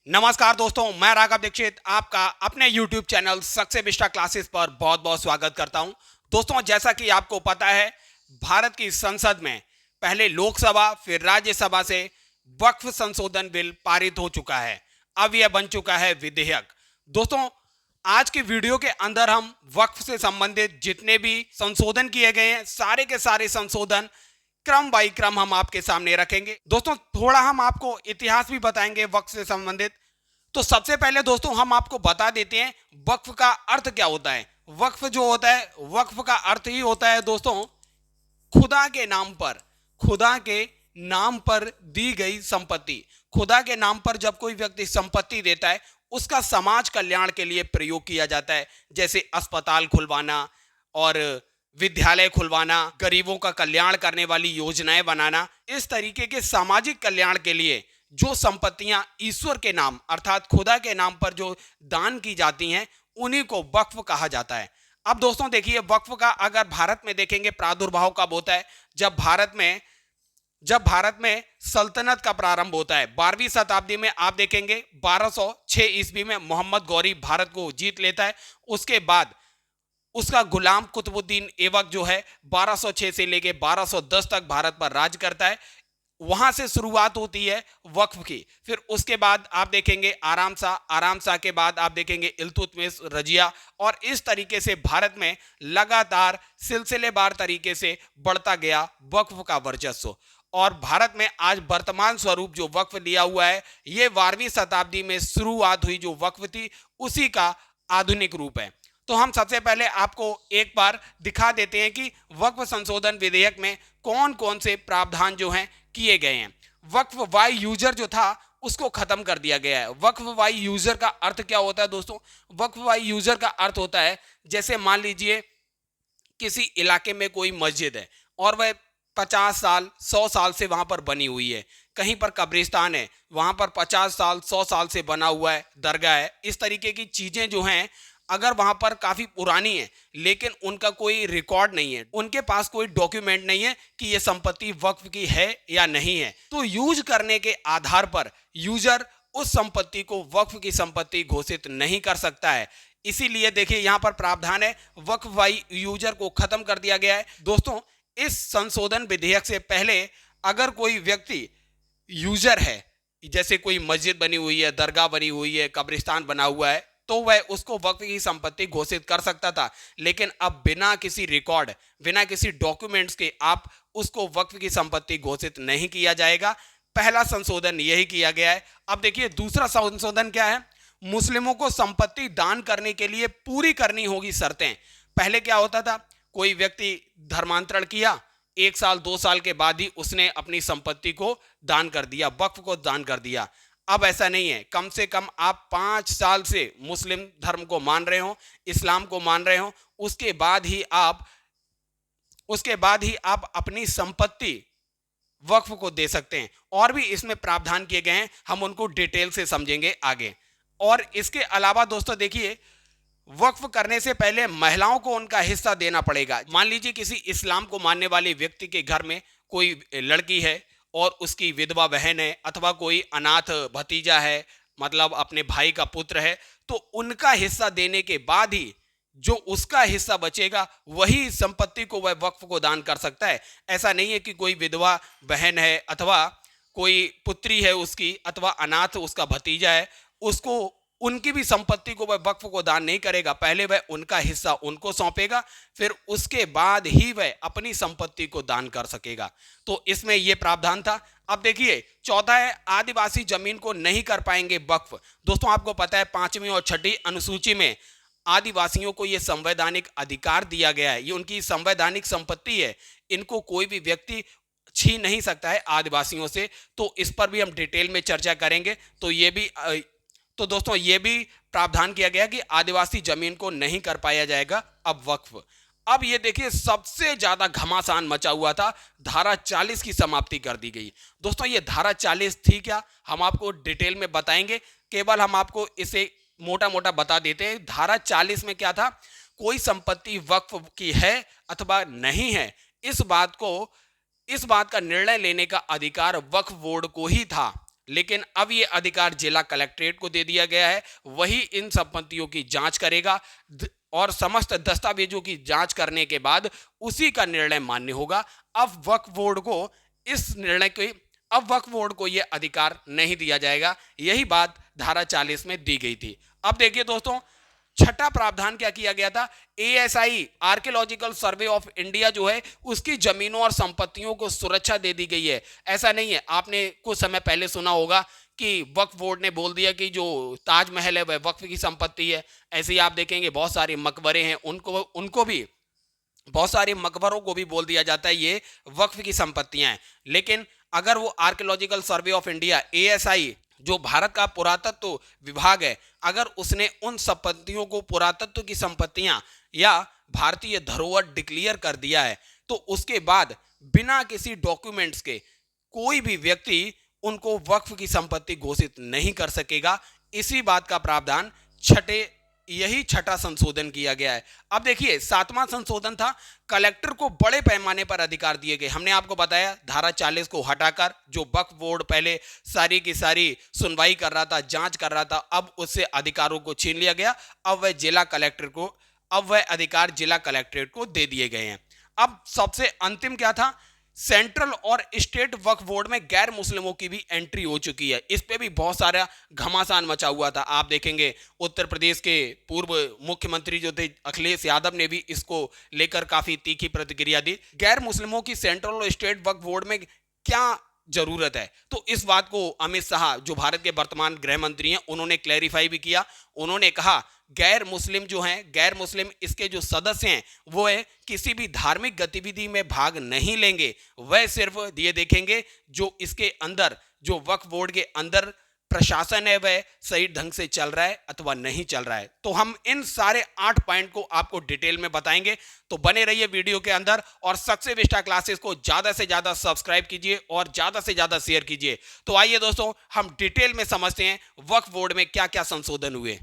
नमस्कार दोस्तों, मैं राघव दीक्षित आपका अपने YouTube channel success Vista classes पर बहुत बहुत स्वागत करता हूं। दोस्तों, जैसा कि आपको पता है, भारत की संसद में पहले लोकसभा फिर राज्यसभा से वक्फ संशोधन बिल पारित हो चुका है। अब यह बन चुका है विधेयक। दोस्तों, आज की वीडियो के अंदर हम वक्फ से संबंधित जितने भी संशोधन किए गए हैं, सारे के सारे संशोधन क्रम बाई क्रम हम आपके सामने रखेंगे। दोस्तों, थोड़ा हम आपको इतिहास भी बताएंगे वक्फ से संबंधित। तो सबसे पहले दोस्तों हम आपको बता देते हैं वक्फ का अर्थ क्या होता है। वक्फ जो होता है, वक्फ का अर्थ ही होता है दोस्तों, खुदा के नाम पर, खुदा के नाम पर दी गई संपत्ति। खुदा के नाम पर जब कोई व्यक्ति संपत्ति देता है, उसका समाज कल्याण के लिए प्रयोग किया जाता है। जैसे अस्पताल खुलवाना और विद्यालय खुलवाना, गरीबों का कल्याण करने वाली योजनाएं बनाना, इस तरीके के सामाजिक कल्याण के लिए जो संपत्तियां ईश्वर के नाम अर्थात खुदा के नाम पर जो दान की जाती हैं, उन्हीं को वक्फ कहा जाता है। अब दोस्तों देखिए, वक्फ का अगर भारत में देखेंगे प्रादुर्भाव कब होता है, जब भारत में सल्तनत का प्रारंभ होता है। 12वीं शताब्दी में आप देखेंगे 1206 ईस्वी में मोहम्मद गौरी भारत को जीत लेता है। उसके बाद उसका गुलाम कुतुबुद्दीन ऐबक जो है 1206 से लेके 1210 तक भारत पर राज करता है। वहां से शुरुआत होती है वक्फ की। फिर उसके बाद आप देखेंगे आराम शाह के बाद आप देखेंगे इल्तुतमिश, रजिया, और इस तरीके से भारत में लगातार सिलसिलेवार तरीके से बढ़ता गया वक्फ का वर्चस्व। और भारत में आज वर्तमान स्वरूप जो वक्फ लिया हुआ है, ये 12वीं शताब्दी में शुरुआत हुई जो वक्फ थी, उसी का आधुनिक रूप है। तो हम सबसे पहले आपको एक बार दिखा देते हैं कि वक्फ संशोधन विधेयक में कौन कौन से प्रावधान जो हैं किए गए हैं। वक्फ वाई यूजर जो था, उसको खत्म कर दिया गया है। वक्फ वाई यूजर का अर्थ क्या होता है दोस्तों? वक्फ वाई यूजर का अर्थ होता है, जैसे मान लीजिए किसी इलाके में कोई मस्जिद है और वह 50 साल 100 साल से वहां पर बनी हुई है। कहीं पर कब्रिस्तान है, वहां पर 50 साल 100 साल से बना हुआ है दरगाह है। इस तरीके की चीजें जो हैं, अगर वहां पर काफी पुरानी है लेकिन उनका कोई रिकॉर्ड नहीं है, उनके पास कोई डॉक्यूमेंट नहीं है कि यह संपत्ति वक्फ की है या नहीं है, तो यूज करने के आधार पर यूजर उस संपत्ति को वक्फ की संपत्ति घोषित नहीं कर सकता है। इसीलिए देखिए यहां पर प्रावधान है, वक्फ वाई यूजर को खत्म कर दिया गया है। दोस्तों, इस संशोधन विधेयक से पहले अगर कोई व्यक्ति यूजर है, जैसे कोई मस्जिद बनी हुई है, दरगाह बनी हुई है, कब्रिस्तान बना हुआ है, तो वह उसको वक्फ की संपत्ति घोषित कर सकता था। लेकिन अब बिना किसी रिकॉर्ड, बिना किसी डॉक्यूमेंट्स के आप उसको वक्फ की संपत्ति घोषित नहीं किया जाएगा। पहला संशोधन यही किया गया है। अब देखिए दूसरा संशोधन क्या है। मुस्लिमों को संपत्ति दान करने के लिए पूरी करनी होगी शर्तें। पहले क्या होता था, कोई व्यक्ति धर्मांतरण किया, 1 साल 2 साल के बाद ही उसने अपनी संपत्ति को दान कर दिया, वक्फ को दान कर दिया। अब ऐसा नहीं है, कम से कम आप 5 साल से मुस्लिम धर्म को मान रहे हो, इस्लाम को मान रहे हो, उसके बाद ही आप अपनी संपत्ति वक्फ को दे सकते हैं। और भी इसमें प्रावधान किए गए हैं, हम उनको डिटेल से समझेंगे आगे। और इसके अलावा दोस्तों देखिए, वक्फ करने से पहले महिलाओं को उनका हिस्सा देना पड़ेगा। मान लीजिए किसी इस्लाम को मानने वाले व्यक्ति के घर में कोई लड़की है और उसकी विधवा बहन है, अथवा कोई अनाथ भतीजा है, मतलब अपने भाई का पुत्र है, तो उनका हिस्सा देने के बाद ही जो उसका हिस्सा बचेगा वही संपत्ति को वह वक्फ को दान कर सकता है। ऐसा नहीं है कि कोई विधवा बहन है अथवा कोई पुत्री है उसकी, अथवा अनाथ उसका भतीजा है, उसको उनकी भी संपत्ति को वह वक्फ को दान नहीं करेगा। पहले वह उनका हिस्सा उनको सौंपेगा, फिर उसके बाद ही वह अपनी संपत्ति को दान कर सकेगा। तो इसमें यह प्रावधान था। अब देखिए चौथा है, आदिवासी जमीन को नहीं कर पाएंगे वक्फ। दोस्तों, आपको पता है 5वीं और 6ठी अनुसूची में आदिवासियों को यह संवैधानिक अधिकार दिया गया है, ये उनकी संवैधानिक संपत्ति है, इनको कोई भी व्यक्ति छीन नहीं सकता है आदिवासियों से। तो इस पर भी हम डिटेल में चर्चा करेंगे। तो दोस्तों ये भी प्रावधान किया गया कि आदिवासी जमीन को नहीं कर पाया जाएगा अब वक्फ। अब ये देखिए सबसे ज्यादा घमासान मचा हुआ था, धारा 40 की समाप्ति कर दी गई। दोस्तों, ये धारा 40 थी क्या, हम आपको डिटेल में बताएंगे। केवल हम आपको इसे मोटा मोटा बता देते हैं। धारा 40 में क्या था, कोई संपत्ति वक्फ की है अथवा नहीं है, इस बात का निर्णय लेने का अधिकार वक्फ बोर्ड को ही था। लेकिन अब ये अधिकार जिला कलेक्ट्रेट को दे दिया गया है। वही इन संपत्तियों की जांच करेगा और समस्त दस्तावेजों की जांच करने के बाद उसी का निर्णय मान्य होगा। अब वक्फ बोर्ड को इस निर्णय के अब वक्फ बोर्ड को यह अधिकार नहीं दिया जाएगा। यही बात धारा 40 में दी गई थी। अब देखिए दोस्तों, छठा प्रावधान क्या किया गया था। ASI archaeological survey of India जो है उसकी जमीनों और संपत्तियों को सुरक्षा दे दी गई है। ऐसा नहीं है, आपने कुछ समय पहले सुना होगा कि वक्फ बोर्ड ने बोल दिया कि जो ताजमहल है वह वक्फ की संपत्ति है। ऐसे ही आप देखेंगे बहुत सारे मकबरे हैं, उनको उनको भी बहुत सारे मकबरों को भी बोल दिया जाता है ये वक्फ की संपत्तियां हैं। लेकिन अगर वो archaeological survey of India ASI जो भारत का पुरातत्व विभाग है, अगर उसने उन संपत्तियों को पुरातत्व की संपत्तियां या भारतीय धरोहर डिक्लेयर कर दिया है, तो उसके बाद बिना किसी डॉक्यूमेंट्स के कोई भी व्यक्ति उनको वक्फ की संपत्ति घोषित नहीं कर सकेगा। इसी बात का प्रावधान यही छठा संशोधन किया गया है। अब देखिए, सातवां संशोधन था, कलेक्टर को बड़े पैमाने पर अधिकार दिए गए। हमने आपको बताया धारा 40 को हटाकर जो वक्फ बोर्ड पहले सारी की सारी सुनवाई कर रहा था, जांच कर रहा था, अब उससे अधिकारों को छीन लिया गया। अब वह अधिकार जिला कलेक्ट्रेट को दे दिए गए हैं। अब सबसे अंतिम क्या था, सेंट्रल और स्टेट वक्फ बोर्ड में गैर मुस्लिमों की भी एंट्री हो चुकी है। इस पे भी बहुत सारा घमासान मचा हुआ था। आप देखेंगे उत्तर प्रदेश के पूर्व मुख्यमंत्री जो थे अखिलेश यादव ने भी इसको लेकर काफी तीखी प्रतिक्रिया दी। गैर मुस्लिमों की सेंट्रल और स्टेट वक्फ बोर्ड में क्या जरूरत है, तो इस बात को अमित शाह जो भारत के वर्तमान गृह मंत्री हैं उन्होंने क्लैरिफाई भी किया। उन्होंने कहा गैर मुस्लिम जो हैं, गैर मुस्लिम इसके जो सदस्य हैं वो है किसी भी धार्मिक गतिविधि में भाग नहीं लेंगे। वह सिर्फ ये देखेंगे जो इसके अंदर जो वक्फ बोर्ड के अंदर प्रशासन है वह सही ढंग से चल रहा है अथवा नहीं चल रहा है। तो हम इन सारे 8 पॉइंट को आपको डिटेल में बताएंगे, तो बने रहिए वीडियो के अंदर और सक्सेस विस्टा क्लासेस को ज्यादा से ज्यादा सब्सक्राइब कीजिए और ज्यादा से ज्यादा शेयर कीजिए। तो आइए दोस्तों, हम डिटेल में समझते हैं वक्फ बोर्ड में क्या क्या संशोधन हुए।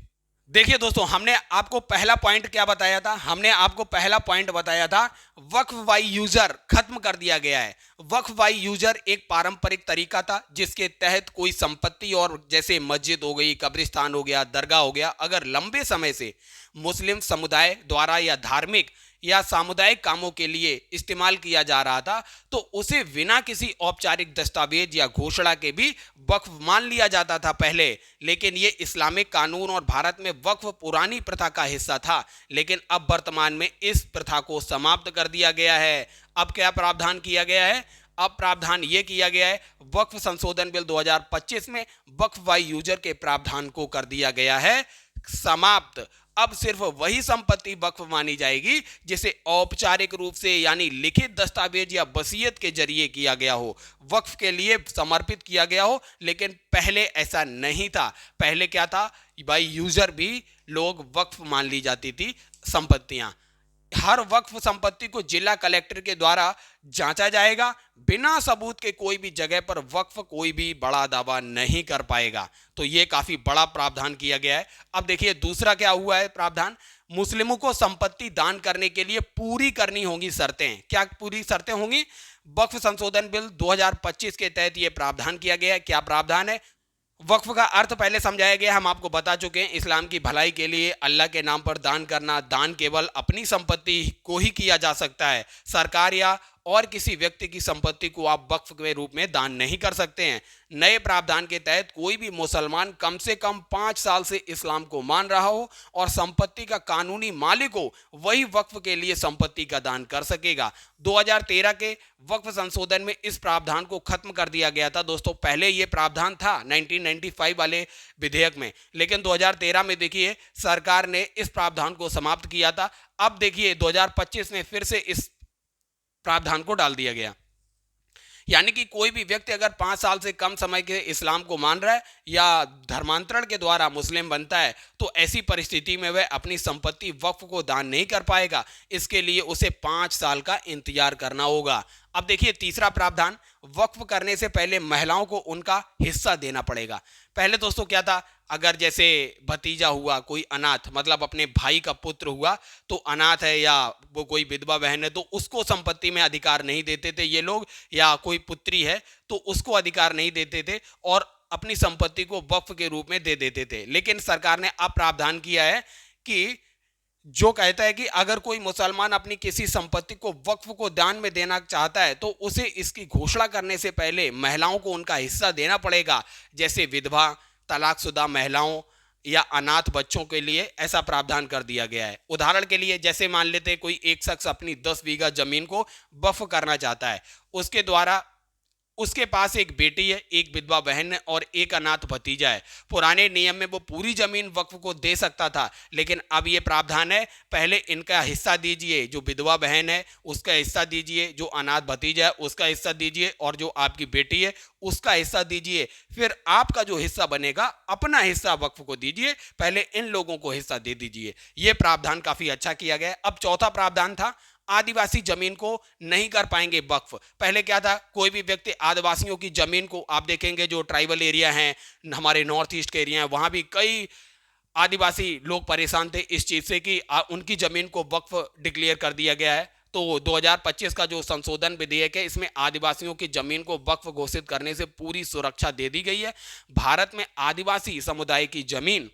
देखिए दोस्तों, हमने आपको पहला पॉइंट क्या बताया था, हमने आपको पहला पॉइंट बताया था वक्फ बाई यूजर खत्म कर दिया गया है। वक्फ बाई यूजर एक पारंपरिक तरीका था जिसके तहत कोई संपत्ति और जैसे मस्जिद हो गई, कब्रिस्तान हो गया, दरगाह हो गया, अगर लंबे समय से मुस्लिम समुदाय द्वारा या धार्मिक या सामुदायिक कामों के लिए इस्तेमाल किया जा रहा था, तो उसे बिना किसी औपचारिक दस्तावेज या घोषणा के भी वक्फ मान लिया जाता था पहले। लेकिन ये इस्लामिक कानून और भारत में वक्फ पुरानी प्रथा का हिस्सा था, लेकिन अब वर्तमान में इस प्रथा को समाप्त कर दिया गया है। अब क्या प्रावधान किया गया है, अब प्रावधान ये किया गया है, वक्फ संशोधन बिल 2025 में वक्फ बाई यूजर के प्रावधान को कर दिया गया है समाप्त। अब सिर्फ वही संपत्ति वक्फ मानी जाएगी जिसे औपचारिक रूप से यानी लिखित दस्तावेज या वसीयत के जरिए किया गया हो, वक्फ के लिए समर्पित किया गया हो। लेकिन पहले ऐसा नहीं था। पहले क्या था, बाई यूजर भी लोग वक्फ मान ली जाती थी संपत्तियां। हर वक्फ संपत्ति को जिला कलेक्टर के द्वारा जांचा जाएगा। बिना सबूत के कोई भी जगह पर वक्फ कोई भी बड़ा दावा नहीं कर पाएगा। तो ये काफी बड़ा प्रावधान किया गया है। अब देखिए दूसरा क्या हुआ है प्रावधान, मुस्लिमों को संपत्ति दान करने के लिए पूरी करनी होंगी शर्तें। क्या पूरी शर्तें होंगी, वक्फ संशोधन बिल 2025 के तहत यह प्रावधान किया गया है। क्या प्रावधान है, वक्फ का अर्थ पहले समझाया गया, हम आपको बता चुके हैं। इस्लाम की भलाई के लिए अल्लाह के नाम पर दान करना, दान केवल अपनी संपत्ति को ही किया जा सकता है। सरकार या और किसी व्यक्ति की संपत्ति को आप वक्फ के रूप में दान नहीं कर सकते हैं। नए प्रावधान के तहत कोई भी मुसलमान कम से कम 5 साल से इस्लाम को मान रहा हो और संपत्ति का कानूनी मालिक हो, वही वक्फ के लिए संपत्ति का दान कर सकेगा। 2013 के वक्फ संशोधन में इस प्रावधान को खत्म कर दिया गया था दोस्तों। पहले ये प्रावधान था 1995 वाले विधेयक में, लेकिन 2013 में देखिए सरकार ने इस प्रावधान को समाप्त किया था। अब देखिए 2025 में फिर से इस प्रावधान को डाल दिया गया। यानी कि कोई भी व्यक्ति अगर 5 साल से कम समय के इस्लाम को मान रहा है या धर्मांतरण के द्वारा मुस्लिम बनता है, तो ऐसी परिस्थिति में वह अपनी संपत्ति वक्फ को दान नहीं कर पाएगा। इसके लिए उसे 5 साल का इंतजार करना होगा। अब देखिए तीसरा प्रावधान, वक्फ करने से पहले महिलाओं को उनका हिस्सा देना पड़ेगा। पहले दोस्तों क्या था, अगर जैसे भतीजा हुआ, कोई अनाथ मतलब अपने भाई का पुत्र हुआ, तो अनाथ है या वो कोई विधवा बहन है, तो उसको संपत्ति में अधिकार नहीं देते थे ये लोग, या कोई पुत्री है तो उसको अधिकार नहीं देते थे। और अपनी संपत्ति को वक्फ के रूप में दे देते थे। लेकिन सरकार ने अब प्रावधान किया है कि जो कहता है कि अगर कोई मुसलमान अपनी किसी संपत्ति को वक्फ को दान में देना चाहता है तो उसे इसकी घोषणा करने से पहले महिलाओं को उनका हिस्सा देना पड़ेगा, जैसे विधवा, तलाकशुदा महिलाओं या अनाथ बच्चों के लिए ऐसा प्रावधान कर दिया गया है। उदाहरण के लिए जैसे मान लेते हैं कोई एक शख्स अपनी 10 बीघा जमीन को वक्फ करना चाहता है, उसके द्वारा उसके पास एक बेटी है, एक विधवा बहन है और एक अनाथ भतीजा है। पुराने नियम में वो पूरी जमीन वक्फ को दे सकता था, लेकिन अब ये प्रावधान है पहले इनका हिस्सा दीजिए, जो विधवा बहन है उसका हिस्सा दीजिए, जो अनाथ भतीजा है उसका हिस्सा दीजिए और जो आपकी बेटी है उसका हिस्सा दीजिए, फिर आपका जो हिस्सा बनेगा अपना हिस्सा वक्फ को दीजिए, पहले इन लोगों को हिस्सा दे दीजिए। ये प्रावधान काफी अच्छा किया गया। अब चौथा प्रावधान था आदिवासी जमीन को नहीं कर पाएंगे वक्फ। पहले क्या था, कोई भी व्यक्ति आदिवासियों की जमीन को, आप देखेंगे जो ट्राइबल एरिया हैं हमारे नॉर्थ ईस्ट के एरिया हैं, वहां भी कई आदिवासी लोग परेशान थे इस चीज से कि उनकी जमीन को वक्फ डिक्लेयर कर दिया गया है। तो 2025 का जो संशोधन विधेयक है इसमें आदिवासियों की जमीन को वक्फ घोषित करने से पूरी सुरक्षा दे दी गई है। भारत में आदिवासी समुदाय की जमीन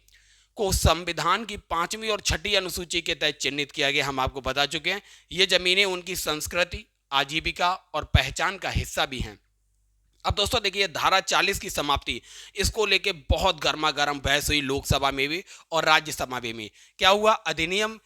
को संविधान की 5वीं और 6ठी अनुसूची के तहत चिन्हित किया गया, हम आपको बता चुके हैं। ये जमीनें उनकी संस्कृति, आजीविका और पहचान का हिस्सा भी हैं। अब दोस्तों देखिए, धारा 40 की समाप्ति, इसको लेके बहुत गर्मा गर्म बहस हुई लोकसभा में भी और राज्यसभा में भी। क्या हुआ, अधिनियम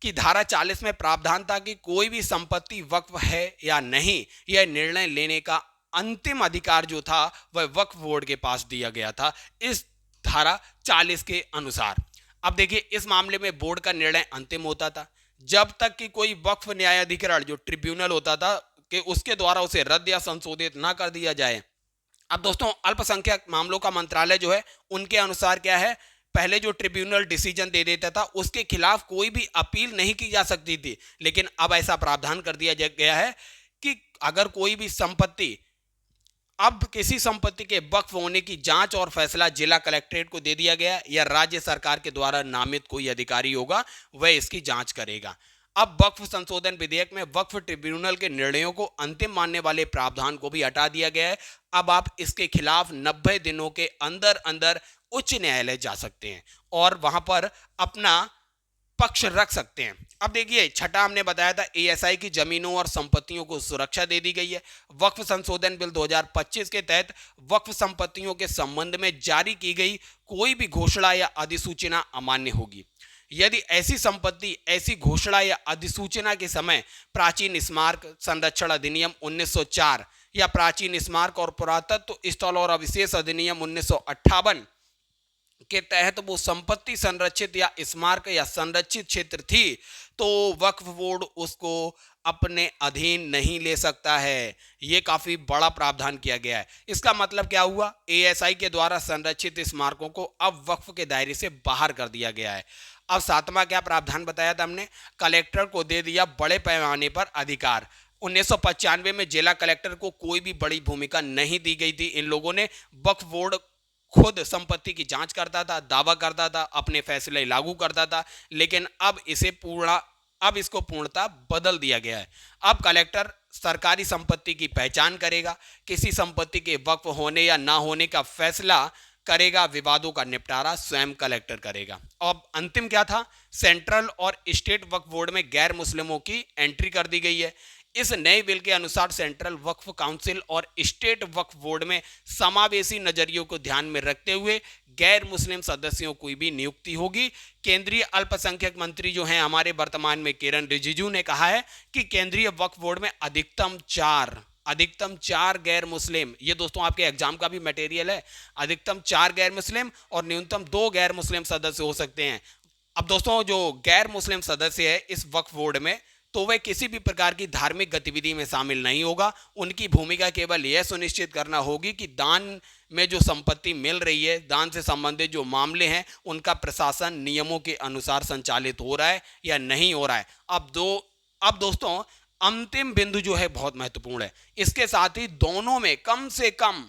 की धारा 40 में प्रावधान था कि कोई भी संपत्ति वक्फ है या नहीं, यह निर्णय लेने का अंतिम अधिकार जो था वह वक्फ बोर्ड के पास दिया गया था इस धारा 40 के अनुसार। अब देखिए, इस मामले में बोर्ड का निर्णय अंतिम होता था जब तक कि कोई वक्फ न्यायाधिकरण जो ट्रिब्यूनल होता था कि उसके द्वारा उसे रद्द या संशोधित ना कर दिया जाए। अब दोस्तों, अल्पसंख्यक मामलों का मंत्रालय जो है उनके अनुसार क्या है, पहले जो ट्रिब्यूनल डिसीजन दे देता था उसके खिलाफ कोई भी अपील नहीं की जा सकती थी, लेकिन अब ऐसा प्रावधान कर दिया गया है कि अगर कोई भी संपत्ति, अब किसी संपत्ति के वक्फ होने की जांच और फैसला जिला कलेक्ट्रेट को दे दिया गया या राज्य सरकार के द्वारा नामित कोई अधिकारी होगा वह इसकी जांच करेगा। अब वक्फ संशोधन विधेयक में वक्फ ट्रिब्यूनल के निर्णयों को अंतिम मानने वाले प्रावधान को भी हटा दिया गया है। अब आप इसके खिलाफ 90 दिनों के अंदर अंदर उच्च न्यायालय जा सकते हैं और वहां पर अपना पक्ष रख सकते हैं। अब देखिए, छठा हमने बताया था एएसआई की जमीनों और संपत्तियों को सुरक्षा दे दी गई है। वक्फ संशोधन बिल 2025 के तहत वक्फ संपत्तियों के संबंध में जारी की गई कोई भी घोषणा या अधिसूचना अमान्य होगी यदि ऐसी संपत्ति ऐसी घोषणा या अधिसूचना के समय प्राचीन स्मारक संरक्षण अधिनियम 1904 या प्राचीन स्मारक और पुरातत्व स्थल और अवशेष अधिनियम 1958 के तहत वो संपत्ति संरक्षित या स्मारक या संरक्षित क्षेत्र थी तो वक्फ बोर्ड उसको अपने अधीन नहीं ले सकता है। ये काफी बड़ा प्रावधान किया गया है। इसका मतलब क्या हुआ, एएसआई के द्वारा संरक्षित स्मारकों को अब वक्फ के दायरे से बाहर कर दिया गया है। अब सातवां क्या प्रावधान बताया था हमने, कलेक्टर को दे दिया बड़े पैमाने पर अधिकार। 1995 में जिला कलेक्टर को कोई भी बड़ी भूमिका नहीं दी गई थी। इन लोगों ने वक्फ बोर्ड खुद संपत्ति की जांच करता था, दावा करता था, अपने फैसले लागू करता था, लेकिन अब इसको पूर्णतः बदल दिया गया है। अब कलेक्टर सरकारी संपत्ति की पहचान करेगा, किसी संपत्ति के वक्फ होने या ना होने का फैसला करेगा, विवादों का निपटारा स्वयं कलेक्टर करेगा। अब अंतिम क्या था, सेंट्रल और स्टेट वक्फ बोर्ड में गैर मुस्लिमों की एंट्री कर दी गई है। इस नए बिल के अनुसार सेंट्रल वक्फ काउंसिल और स्टेट वक्फ बोर्ड में समावेशी नजरियों को ध्यान में रखते हुए गैर मुस्लिम सदस्यों की भी नियुक्ति होगी। केंद्रीय अल्पसंख्यक मंत्री जो हैं हमारे वर्तमान में किरण रिजिजू ने कहा है कि केंद्रीय वक्फ बोर्ड में अधिकतम चार गैर मुस्लिम, ये दोस्तों आपके एग्जाम का भी मटेरियल है, अधिकतम 4 गैर मुस्लिम और न्यूनतम 2 गैर मुस्लिम सदस्य हो सकते हैं। अब दोस्तों, जो गैर मुस्लिम सदस्य है इस वक्फ बोर्ड में, तो वह किसी भी प्रकार की धार्मिक गतिविधि में शामिल नहीं होगा। उनकी भूमिका केवल यह सुनिश्चित करना होगी कि दान में जो संपत्ति मिल रही है, दान से संबंधित जो मामले हैं, उनका प्रशासन नियमों के अनुसार संचालित हो रहा है या नहीं हो रहा है। अब दोस्तों, अंतिम बिंदु जो है बहुत महत्वपूर्ण है। इसके साथ ही दोनों में कम से कम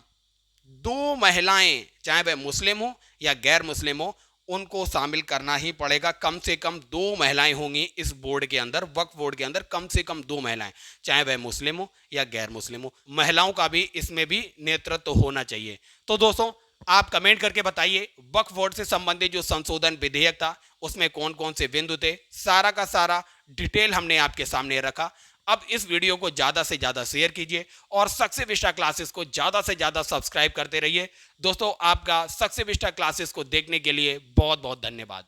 2 महिलाएं, चाहे वह मुस्लिम हो या गैर मुस्लिम हो, उनको शामिल करना ही पड़ेगा। कम से कम 2 महिलाएं होंगी इस बोर्ड के अंदर, वक्फ बोर्ड के अंदर कम से कम 2 महिलाएं, चाहे वह मुस्लिम हो या गैर मुस्लिम हो। महिलाओं का भी इसमें भी नेतृत्व होना चाहिए। तो दोस्तों, आप कमेंट करके बताइए वक्फ बोर्ड से संबंधित जो संशोधन विधेयक था उसमें कौन कौन से बिंदु थे। सारा का सारा डिटेल हमने आपके सामने रखा। अब इस वीडियो को ज़्यादा से ज़्यादा शेयर कीजिए और सक्से विस्टा क्लासेस को ज़्यादा से ज़्यादा सब्सक्राइब करते रहिए। दोस्तों, आपका सक्से विस्टा क्लासेस को देखने के लिए बहुत बहुत धन्यवाद।